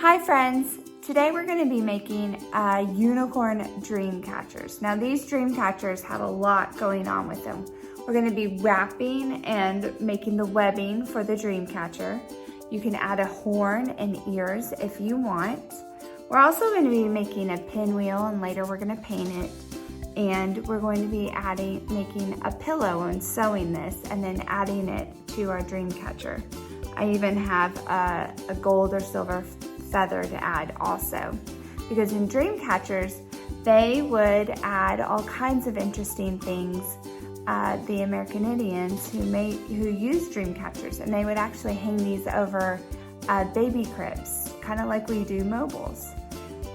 Hi friends! Today we're going to be making unicorn dream catchers. Now these dream catchers have a lot going on with them. We're going to be wrapping and making the webbing for the dream catcher. You can add a horn and ears if you want. We're also going to be making a pinwheel, and later we're going to paint it. And we're going to be making a pillow and sewing this and then adding it to our dream catcher. I even have a gold or silver feather to add also, because in dream catchers they would add all kinds of interesting things. The American Indians who used dream catchers, and they would actually hang these over baby cribs, kind of like we do mobiles.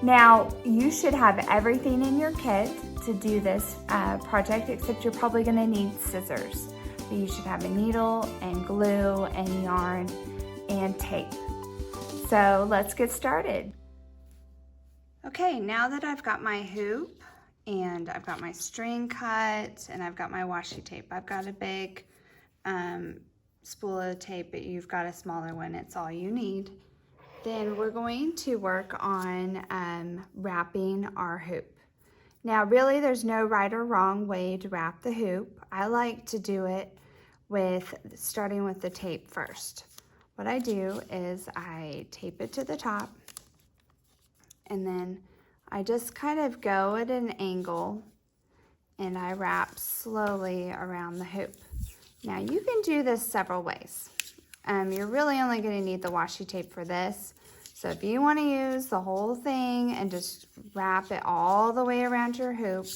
Now you should have everything in your kit to do this project, except you're probably going to need scissors. But you should have a needle and glue and yarn and tape. So let's get started. Okay, now that I've got my hoop and I've got my string cut and I've got my washi tape, I've got a big spool of tape, but you've got a smaller one, it's all you need. Then we're going to work on wrapping our hoop. Now really there's no right or wrong way to wrap the hoop. I like to do it starting with the tape first. What I do is I tape it to the top, and then I just kind of go at an angle and I wrap slowly around the hoop. Now you can do this several ways. You're really only going to need the washi tape for this. So if you want to use the whole thing and just wrap it all the way around your hoop,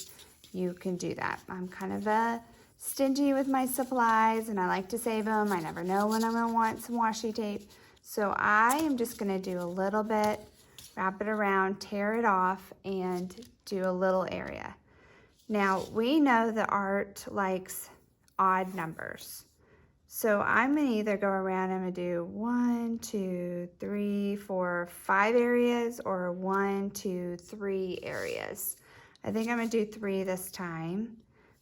you can do that. I'm kind of stingy with my supplies and I like to save them. I never know when I'm going to want some washi tape. So I am just going to do a little bit, wrap it around, tear it off, and do a little area. Now we know that art likes odd numbers. So I'm going to either go around, I'm going to do 1, 2, 3, 4, 5 areas, or 1, 2, 3 areas. I think I'm going to do 3 this time,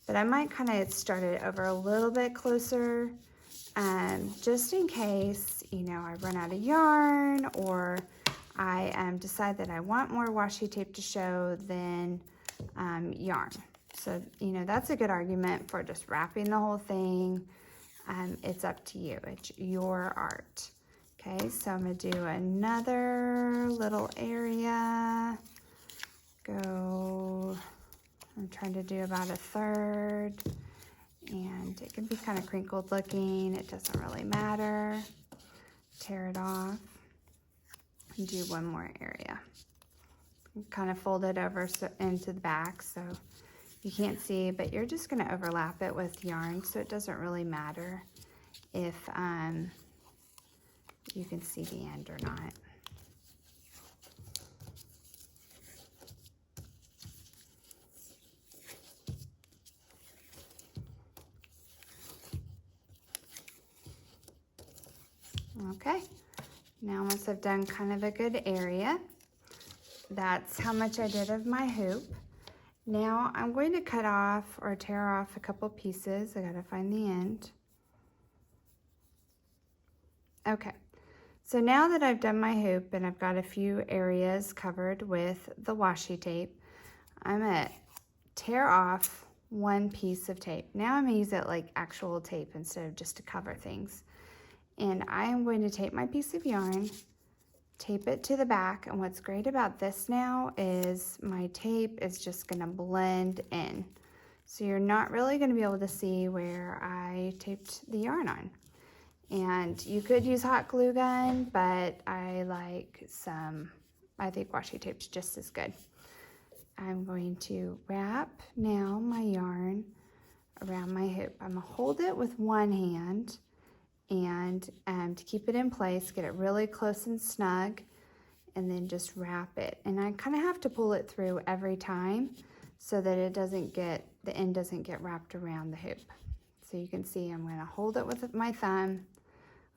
but I might kind of start it over a little bit closer, just in case, I run out of yarn, or I decide that I want more washi tape to show than yarn. So, that's a good argument for just wrapping the whole thing. It's up to you. It's your art. Okay, so I'm going to do another little area. I'm trying to do about a third. And it can be kind of crinkled looking. It doesn't really matter. Tear it off. And do one more area. Kind of fold it over into the back so you can't see, but you're just going to overlap it with yarn, so it doesn't really matter if you can see the end or not. Okay, now once I've done kind of a good area, that's how much I did of my hoop. Now I'm going to cut off or tear off a couple pieces. I gotta find the end. Okay, so now that I've done my hoop and I've got a few areas covered with the washi tape, I'm gonna tear off one piece of tape. Now I'm gonna use it like actual tape instead of just to cover things. And I am going to take my piece of yarn, tape it to the back, and what's great about this now is my tape is just going to blend in. So you're not really going to be able to see where I taped the yarn on. And you could use hot glue gun, but I think washi tape's just as good. I'm going to wrap now my yarn around my hoop. I'm going to hold it with one hand, and to keep it in place, get it really close and snug, and then just wrap it. And I kind of have to pull it through every time so that the end doesn't get wrapped around the hoop. So you can see I'm going to hold it with my thumb.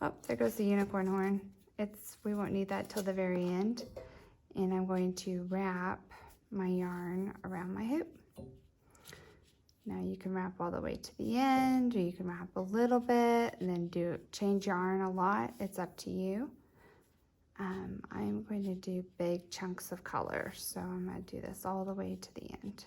Oh, there goes the unicorn horn. We won't need that till the very end. And I'm going to wrap my yarn around my hoop. Now you can wrap all the way to the end, or you can wrap a little bit and then change yarn a lot. It's up to you. I'm going to do big chunks of color, so I'm going to do this all the way to the end.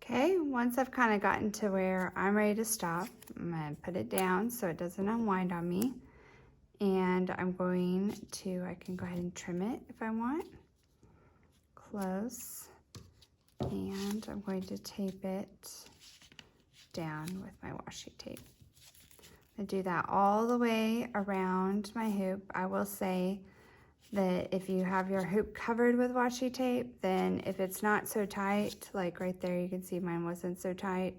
Okay, once I've kind of gotten to where I'm ready to stop, I'm going to put it down so it doesn't unwind on me. And I'm going to, I can go ahead and trim it if I want. Close. And I'm going to tape it down with my washi tape. I do that all the way around my hoop. I will say that if you have your hoop covered with washi tape, then if it's not so tight, like right there, you can see mine wasn't so tight,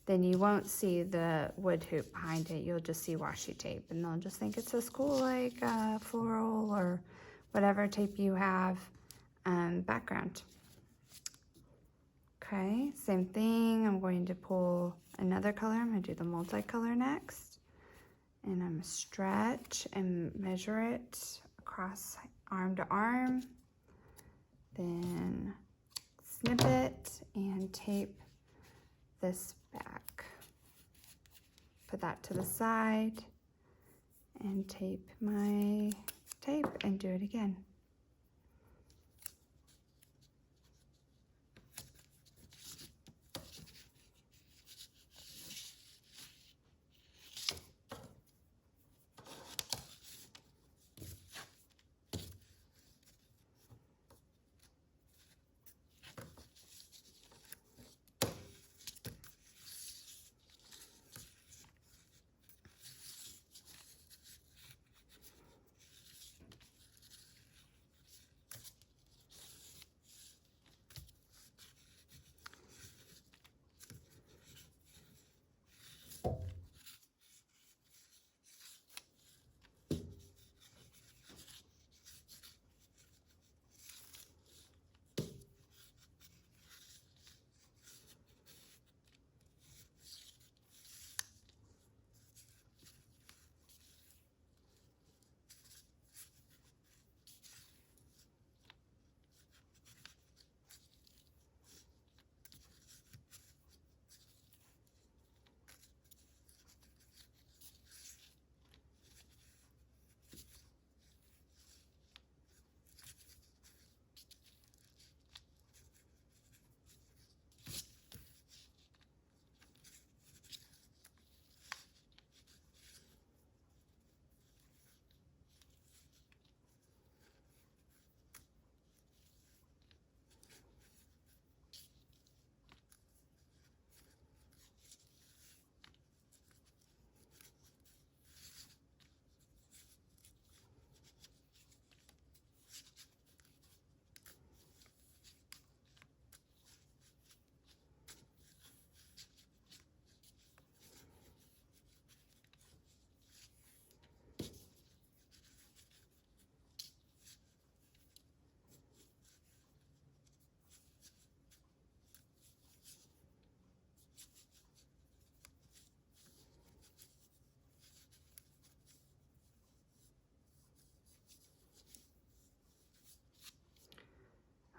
then you won't see the wood hoop behind it. You'll just see washi tape, and they'll just think it's a school-like floral or whatever tape you have background. Okay, same thing. I'm going to pull another color. I'm going to do the multicolor next. And I'm going to stretch and measure it across arm to arm. Then snip it and tape this back. Put that to the side and tape my tape and do it again.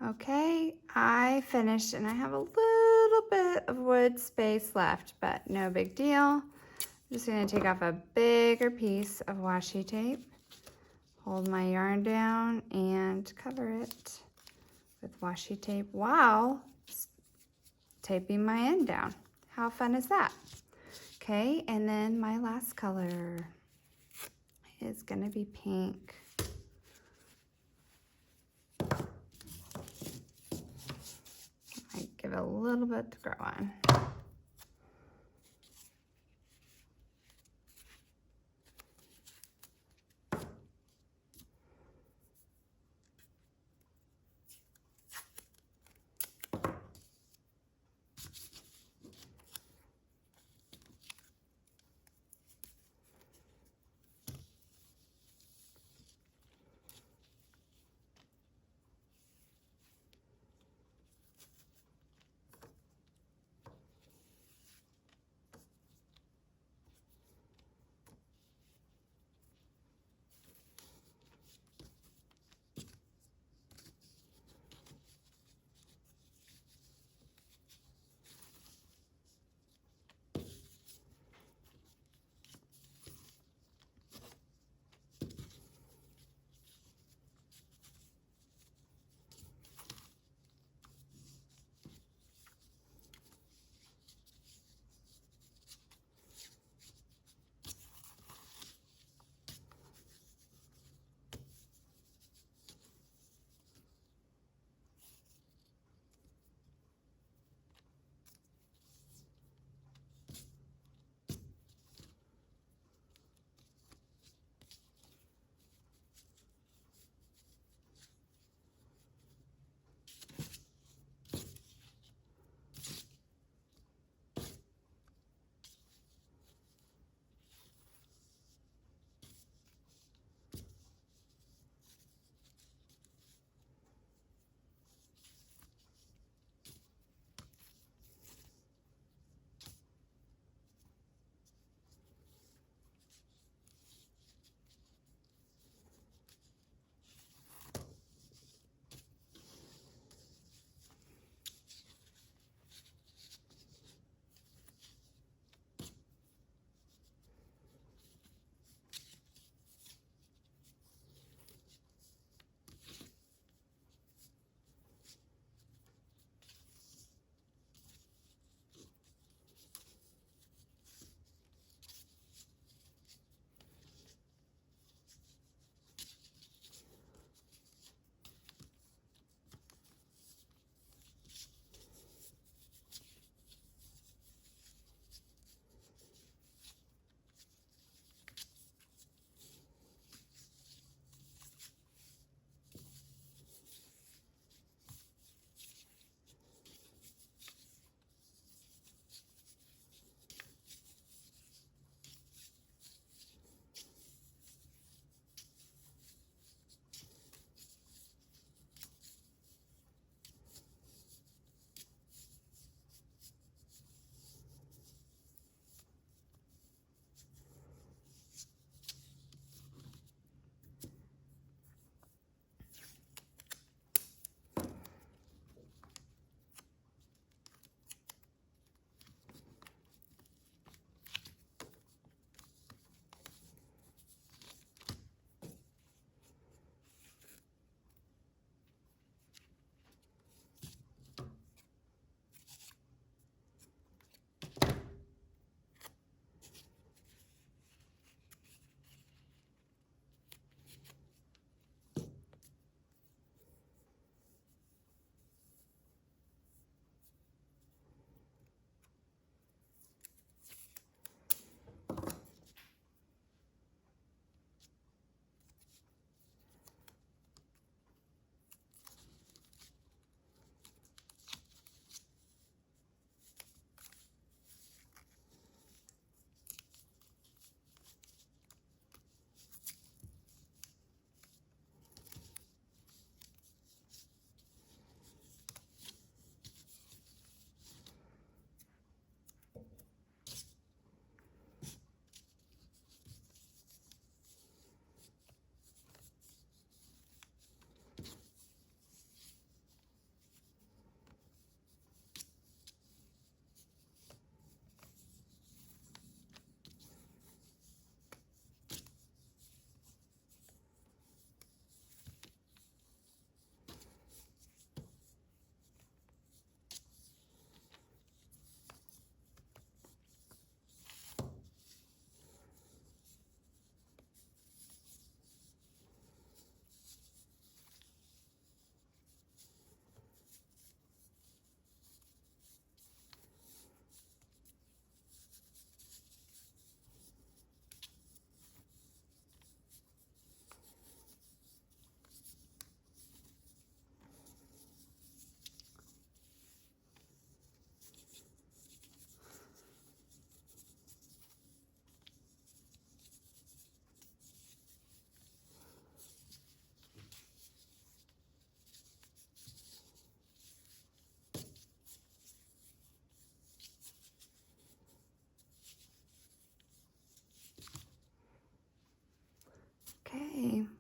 Okay, I finished and I have a little bit of wood space left, but no big deal. I'm just gonna take off a bigger piece of washi tape, hold my yarn down and cover it with washi tape while taping my end down. How fun is that? Okay, and then my last color is gonna be pink. I give it a little bit to grow on.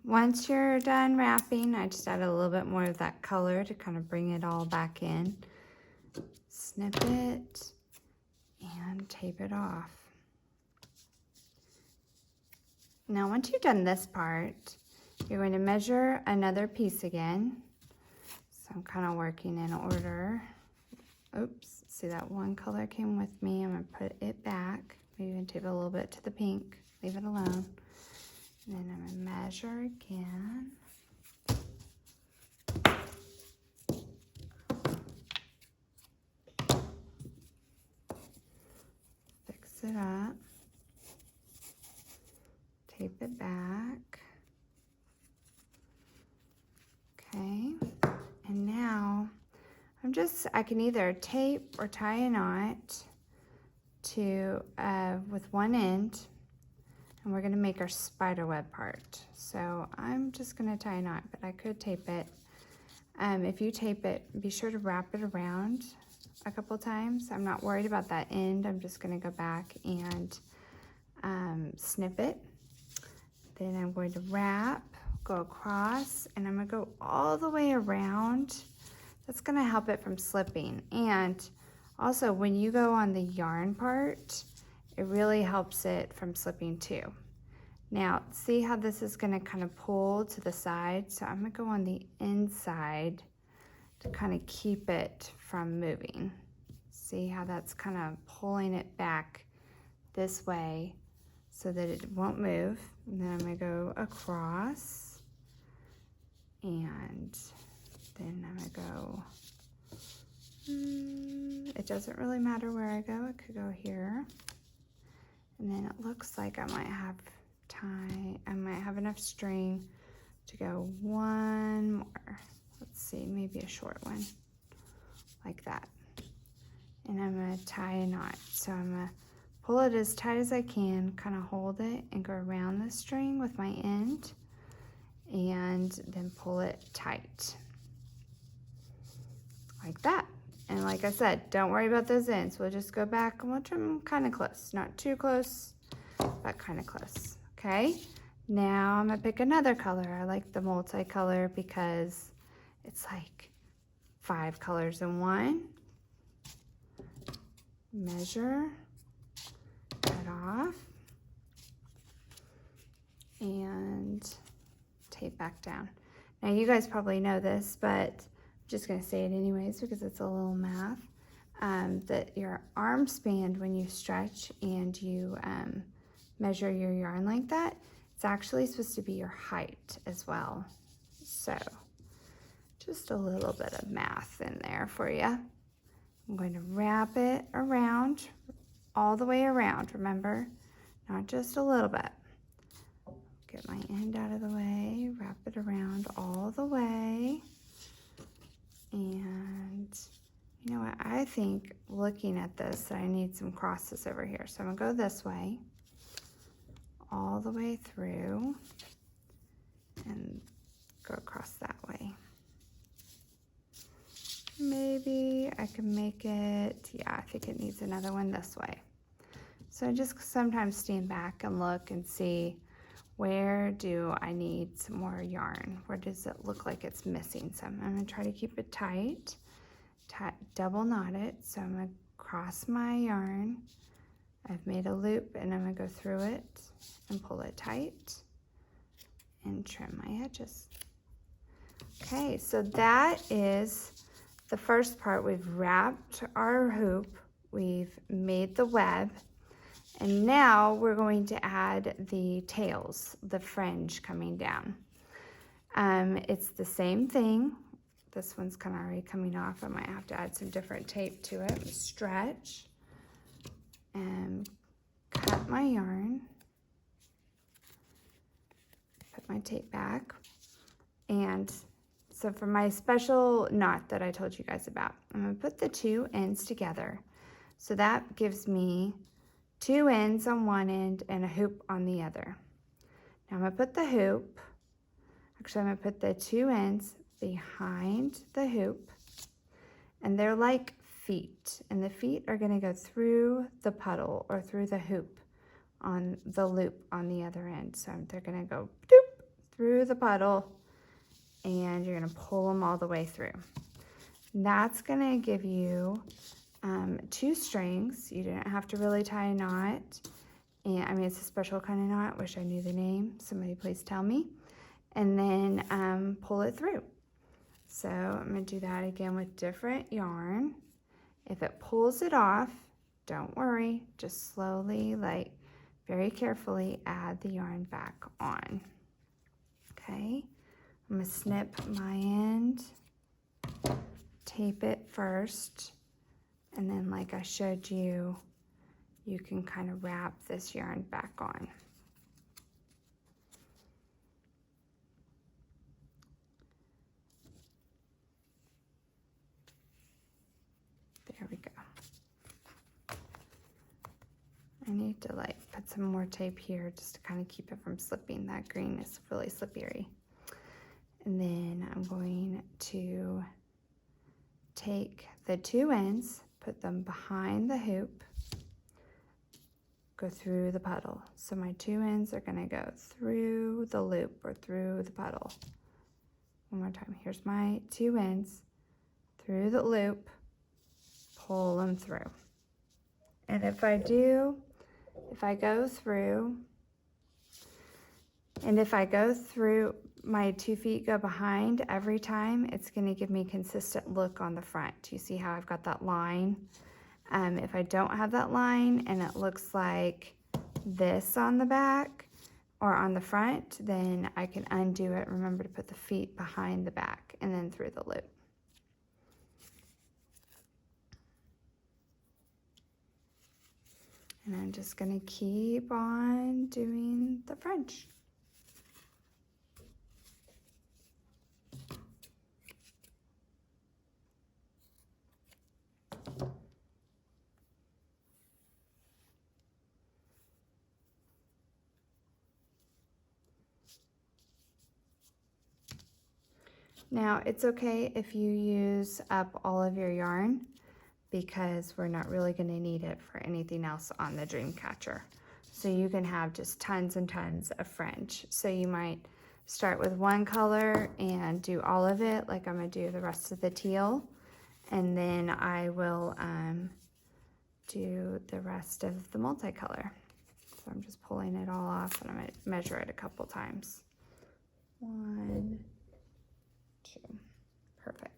Once you're done wrapping, I just add a little bit more of that color to kind of bring it all back in. Snip it and tape it off. Now, once you've done this part, you're going to measure another piece again. So I'm kind of working in order. Oops, see that one color came with me. I'm going to put it back. Maybe even tape it a little bit to the pink. Leave it alone. And then I'm going to measure again. Fix it up. Tape it back. Okay. And now I can either tape or tie a knot to with one end, and we're going to make our spider web part. So I'm just going to tie a knot, but I could tape it. If you tape it, be sure to wrap it around a couple times. I'm not worried about that end. I'm just going to go back and snip it. Then I'm going to wrap, go across, and I'm going to go all the way around. That's going to help it from slipping. And also, when you go on the yarn part, it really helps it from slipping too. Now, see how this is going to kind of pull to the side? So I'm going to go on the inside to kind of keep it from moving. See how that's kind of pulling it back this way so that it won't move. And then I'm going to go across, and then I'm going to go, it doesn't really matter where I go. It could go here. And then it looks like I might have enough string to go one more. Let's see, maybe a short one, like that. And I'm going to tie a knot. So I'm going to pull it as tight as I can, kind of hold it and go around the string with my end, and then pull it tight, like that. And like I said, don't worry about those ends. We'll just go back and we'll trim them kind of close. Not too close, but kind of close. Okay, now I'm gonna pick another color. I like the multicolor because it's like 5 colors in one. Measure, cut off, and tape back down. Now you guys probably know this, but I'm just gonna say it anyways because it's a little math. That your arm span, when you stretch and you measure your yarn like that, it's actually supposed to be your height as well. So just a little bit of math in there for you. I'm going to wrap it around, all the way around, remember, not just a little bit. Get my end out of the way, wrap it around all the way. And you know what, I think looking at this, that I need some crosses over here. So I'm gonna go this way, all the way through, and go across that way. Maybe I can make it, yeah, I think it needs another one this way. So I just sometimes stand back and look and see, where do I need some more yarn? Where does it look like it's missing some? I'm gonna try to keep it tight, double knot it. So I'm gonna cross my yarn. I've made a loop and I'm gonna go through it and pull it tight and trim my edges. Okay, so that is the first part. We've wrapped our hoop, we've made the web, and now we're going to add the tails, the fringe coming down. It's the same thing. This one's kind of already coming off. I might have to add some different tape to it. Stretch and cut my yarn, put my tape back, and so for my special knot that I told you guys about, I'm gonna put the 2 ends together. So that gives me 2 ends on one end and a hoop on the other. Now I'm gonna put the hoop, actually I'm gonna put the 2 ends behind the hoop, and they're like feet, and the feet are gonna go through the puddle or through the hoop on the loop on the other end. So they're gonna go doop through the puddle and you're gonna pull them all the way through. That's gonna give you 2 strings. You didn't have to really tie a knot. And I mean, it's a special kind of knot. Wish I knew the name. Somebody please tell me. And then pull it through. So I'm gonna do that again with different yarn. If it pulls it off, don't worry. Just slowly, like very carefully, add the yarn back on. Okay, I'm gonna snip my end, tape it first, and then like I showed you, you can kind of wrap this yarn back on. There we go. I need to like put some more tape here just to kind of keep it from slipping. That green is really slippery. And then I'm going to take the 2 ends, put them behind the hoop, go through the puddle. So my 2 ends are gonna go through the loop or through the puddle. One more time, here's my 2 ends, through the loop, pull them through. And if I go through, my 2 feet go behind every time, it's gonna give me consistent look on the front. You see how I've got that line? If I don't have that line and it looks like this on the back or on the front, then I can undo it. Remember to put the feet behind the back and then through the loop. And I'm just gonna keep on doing the French. Now, it's okay if you use up all of your yarn because we're not really going to need it for anything else on the Dreamcatcher. So you can have just tons and tons of French. So you might start with one color and do all of it, like I'm going to do the rest of the teal. And then I will do the rest of the multicolor. So I'm just pulling it all off and I'm going to measure it a couple times. 1, 2, perfect.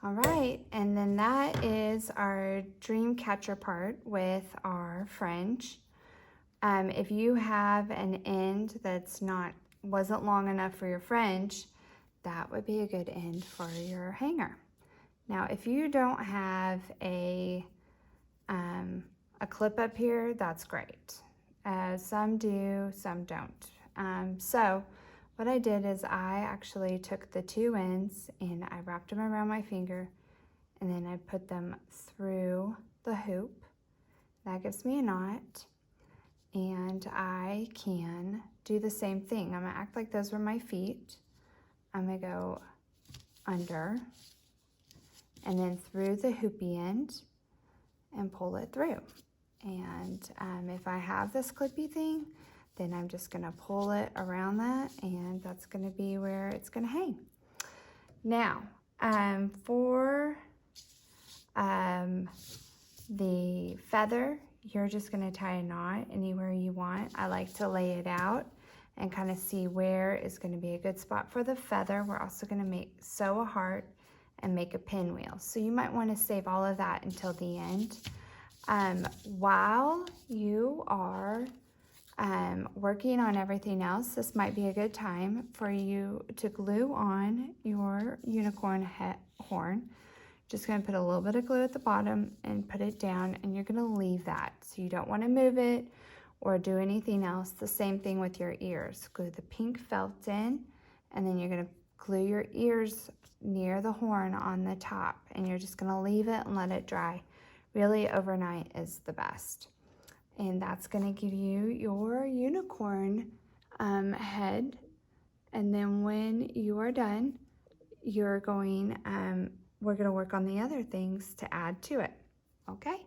All right, and then that is our dream catcher part with our fringe. If you have an end that's wasn't long enough for your fringe, that would be a good end for your hanger. Now, if you don't have a clip up here, that's great. Some do, some don't. So what I did is I actually took the two ends and I wrapped them around my finger, and then I put them through the hoop. That gives me a knot. And I can do the same thing. I'm gonna act like those were my feet. I'm gonna go under and then through the hoopy end and pull it through. And if I have this clippy thing, then I'm just gonna pull it around that, and that's gonna be where it's gonna hang. Now, for the feather, you're just gonna tie a knot anywhere you want. I like to lay it out and kind of see where is gonna be a good spot for the feather. We're also gonna sew a heart and make a pinwheel. So you might wanna save all of that until the end. While you are working on everything else, this might be a good time for you to glue on your unicorn horn. Just gonna put a little bit of glue at the bottom and put it down, and you're gonna leave that. So you don't wanna move it or do anything else. The same thing with your ears. Glue the pink felt in, and then you're gonna glue your ears near the horn on the top, and you're just gonna leave it and let it dry. Really, overnight is the best. And that's gonna give you your unicorn head. And then when you are done, we're gonna work on the other things to add to it, okay?